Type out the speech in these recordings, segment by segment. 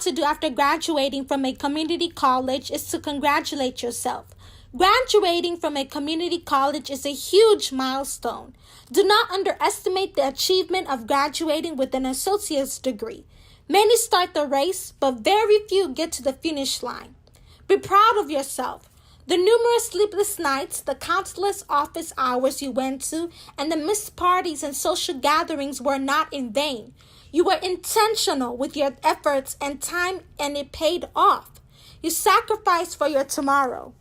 to do after graduating from a community college is to congratulate yourself. Graduating from a community college is a huge milestone. Do not underestimate the achievement of graduating with an associate's degree. Many start the race, but very few get to the finish line. Be proud of yourself. The numerous sleepless nights, the countless office hours you went to, and the missed parties and social gatherings were not in vain. You were intentional with your efforts and time, and it paid off. You sacrificed for your tomorrow.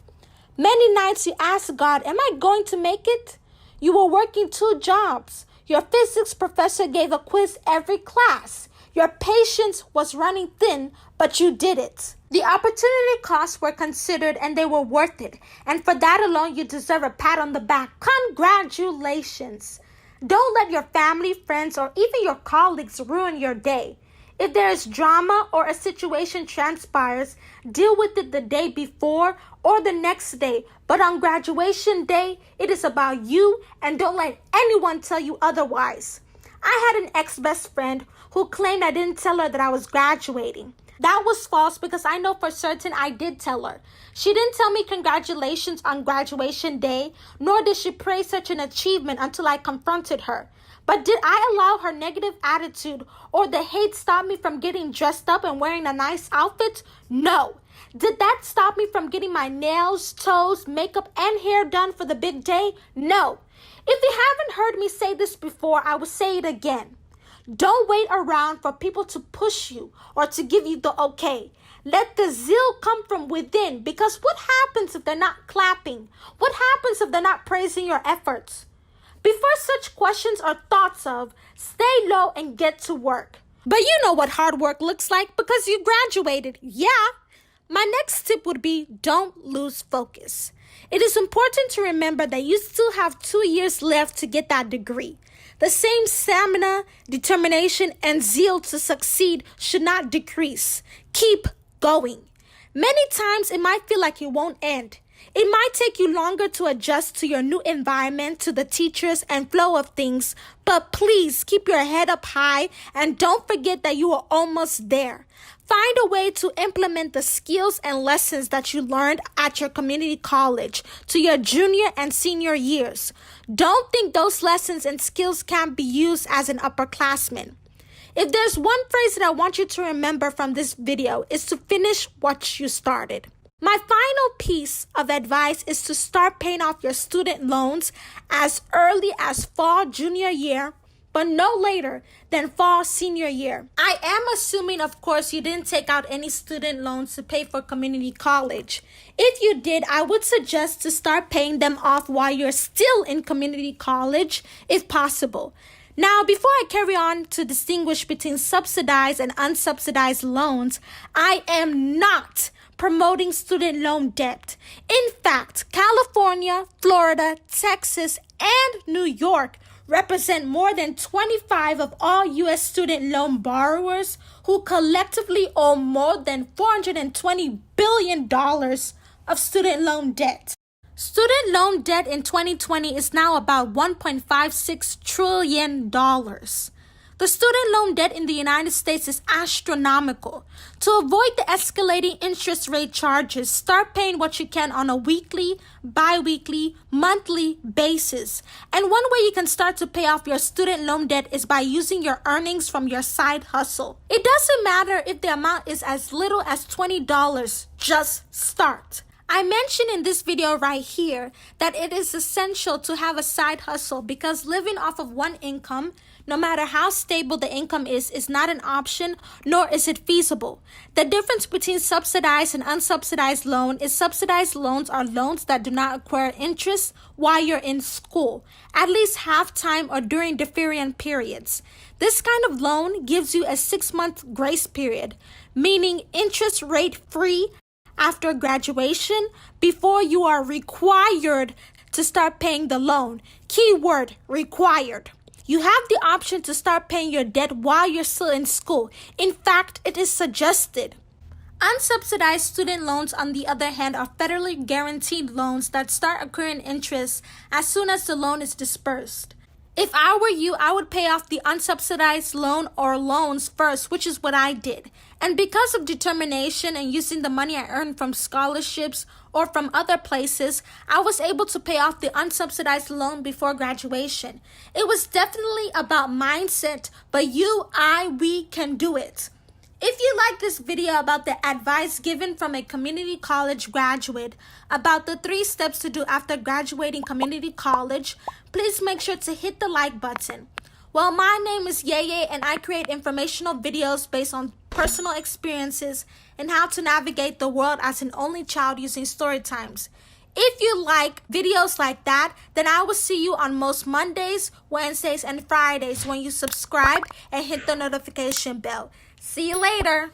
Many nights you asked God, am I going to make it? You were working 2 jobs. Your physics professor gave a quiz every class. Your patience was running thin, but you did it. The opportunity costs were considered and they were worth it. And for that alone, you deserve a pat on the back. Congratulations. Don't let your family, friends, or even your colleagues ruin your day. If there is drama or a situation transpires, deal with it the day before or the next day. But on graduation day, it is about you, and don't let anyone tell you otherwise. I had an ex-best friend who claimed I didn't tell her that I was graduating. That was false because I know for certain I did tell her. She didn't tell me congratulations on graduation day, nor did she praise such an achievement until I confronted her. But did I allow her negative attitude or the hate stop me from getting dressed up and wearing a nice outfit? No. Did that stop me from getting my nails, toes, makeup, and hair done for the big day? No. If you haven't heard me say this before, I will say it again. Don't wait around for people to push you or to give you the okay. Let the zeal come from within, because what happens if they're not clapping? What happens if they're not praising your efforts? Before such questions or thoughts of, stay low and get to work. But you know what hard work looks like because you graduated. Yeah. My next tip would be don't lose focus. It is important to remember that you still have 2 years left to get that degree. The same stamina, determination, and zeal to succeed should not decrease. Keep going. Many times it might feel like it won't end. It might take you longer to adjust to your new environment, to the teachers and flow of things, but please keep your head up high and don't forget that you are almost there. Find a way to implement the skills and lessons that you learned at your community college to your junior and senior years. Don't think those lessons and skills can't be used as an upperclassman. If there's one phrase that I want you to remember from this video, is to finish what you started. My final piece of advice is to start paying off your student loans as early as fall junior year, but no later than fall senior year. I am assuming, of course, you didn't take out any student loans to pay for community college. If you did, I would suggest to start paying them off while you're still in community college, if possible. Now, before I carry on to distinguish between subsidized and unsubsidized loans, I am not promoting student loan debt. In fact, California, Florida, Texas, and New York represent more than 25% of all U.S. student loan borrowers who collectively owe more than $420 billion of student loan debt. Student loan debt in 2020 is now about $1.56 trillion. The student loan debt in the United States is astronomical. To avoid the escalating interest rate charges, start paying what you can on a weekly, bi-weekly, monthly basis. And one way you can start to pay off your student loan debt is by using your earnings from your side hustle. It doesn't matter if the amount is as little as $20, just start. I mentioned in this video right here that it is essential to have a side hustle because living off of one income, no matter how stable the income is not an option, nor is it feasible. The difference between subsidized and unsubsidized loan is subsidized loans are loans that do not acquire interest while you're in school, at least half time or during deferment periods. This kind of loan gives you a 6-month grace period, meaning interest rate free after graduation before you are required to start paying the loan. Keyword, required. You have the option to start paying your debt while you're still in school. In fact, it is suggested. Unsubsidized student loans, on the other hand, are federally guaranteed loans that start accruing interest as soon as the loan is disbursed. If I were you, I would pay off the unsubsidized loan or loans first, which is what I did. And because of determination and using the money I earned from scholarships or from other places, I was able to pay off the unsubsidized loan before graduation. It was definitely about mindset, but we can do it. If you like this video about the advice given from a community college graduate about the 3 steps to do after graduating community college, please make sure to hit the like button. Well, my name is Yeye and I create informational videos based on personal experiences and how to navigate the world as an only child using story times. If you like videos like that, then I will see you on most Mondays, Wednesdays, and Fridays when you subscribe and hit the notification bell. See you later.